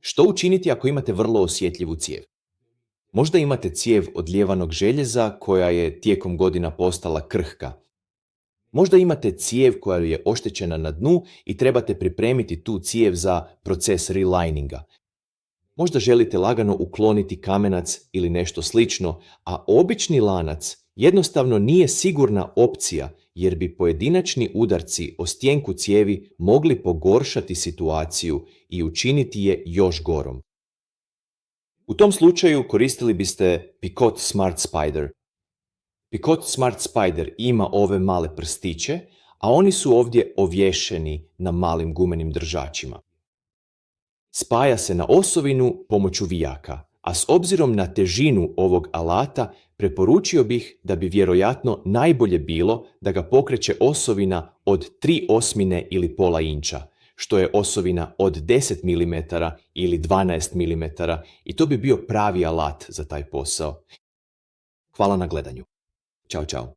Što učiniti ako imate vrlo osjetljivu cijev? Možda imate cijev od lijevanog željeza koja je tijekom godina postala krhka. Možda imate cijev koja je oštećena na dnu i trebate pripremiti tu cijev za proces relininga. Možda želite lagano ukloniti kamenac ili nešto slično, a obični lanac jednostavno nije sigurna opcija jer bi pojedinačni udarci o stjenku cijevi mogli pogoršati situaciju i učiniti je još gorom. U tom slučaju koristili biste Picot Smart Spider. Picot Smart Spider ima ove male prstiće, a oni su ovdje ovješeni na malim gumenim držačima. Spaja se na osovinu pomoću vijaka, a s obzirom na težinu ovog alata preporučio bih da bi vjerojatno najbolje bilo da ga pokreće osovina od 3/8 ili pola inča, što je osovina od 10 mm ili 12 mm i to bi bio pravi alat za taj posao. Hvala na gledanju. Ćao, čao.